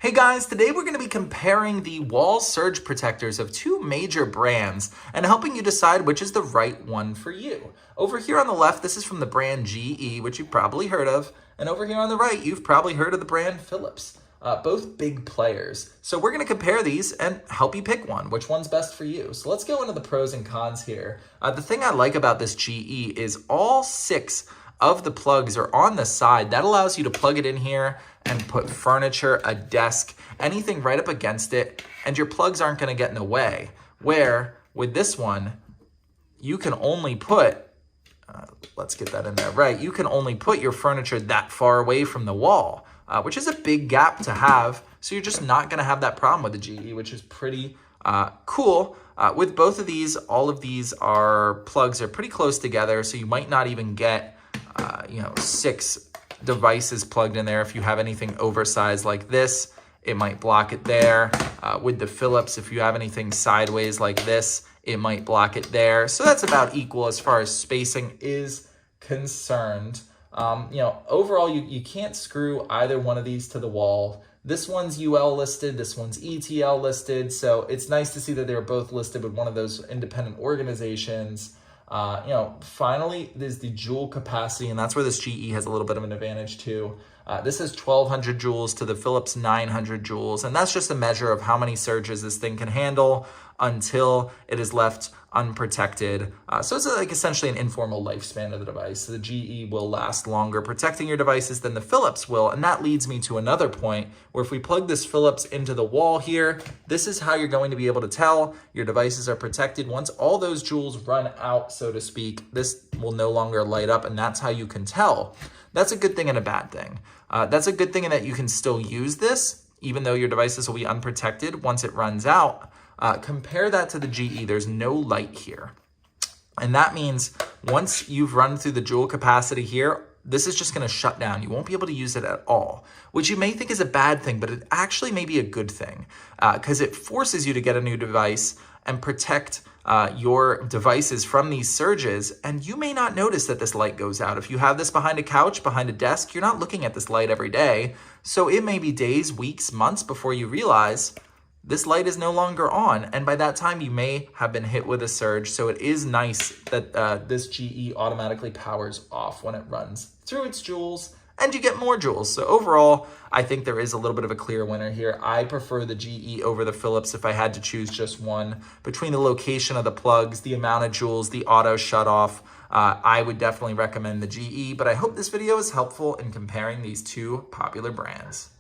Hey guys, today we're going to be comparing the wall surge protectors of two major brands and helping you decide which is the right one for you. Over here on the left, this is from the brand GE, which you've probably heard of. And over here on the right, you've probably heard of the brand Philips. Both big players. So we're going to compare these and help you pick one, which one's best for you. So let's go into the pros and cons here. The thing I like about this GE is all 6 of the plugs are on the side. That allows you to plug it in here and put furniture, a desk, anything right up against it, and your plugs aren't going to get in the way. Where with this one, you can only put, let's get that in there, right, you can only put your furniture that far away from the wall, which is a big gap to have, so you're just not going to have that problem with the GE, which is pretty cool. With both of these, all of these plugs are pretty close together, so you might not even get 6 devices plugged in there. If you have anything oversized like this, it might block it there. With the Philips, if you have anything sideways like this, it might block it there. So that's about equal as far as spacing is concerned. Overall, you can't screw either one of these to the wall. This one's UL listed, this one's ETL listed. So it's nice to see that they're both listed with one of those independent organizations. Finally, there's the joule capacity, and that's where this GE has a little bit of an advantage too. This is 1200 joules to the Philips 900 joules, and that's just a measure of how many surges this thing can handle until it is left unprotected. So it's like essentially an informal lifespan of the device. So the GE will last longer protecting your devices than the Philips will, and that leads me to another point where if we plug this Philips into the wall here, this is how you're going to be able to tell your devices are protected. Once all those joules run out, so to speak, this will no longer light up, and that's how you can tell. That's a good thing and a bad thing. That's a good thing in that you can still use this, even though your devices will be unprotected once it runs out. Compare that to the GE. There's no light here. And that means once you've run through the joule capacity here, this is just going to shut down. You won't be able to use it at all, which you may think is a bad thing, but it actually may be a good thing because it forces you to get a new device and protect your devices from these surges, and you may not notice that this light goes out. If you have this behind a couch, behind a desk, you're not looking at this light every day, so it may be days, weeks, months before you realize this light is no longer on, and by that time you may have been hit with a surge. So it is nice that this GE automatically powers off when it runs through its joules, and you get more joules. So overall, I think there is a little bit of a clear winner here. I prefer the GE over the Philips if I had to choose just one. Between the location of the plugs, the amount of joules, the auto shut off, I would definitely recommend the GE, but I hope this video is helpful in comparing these two popular brands.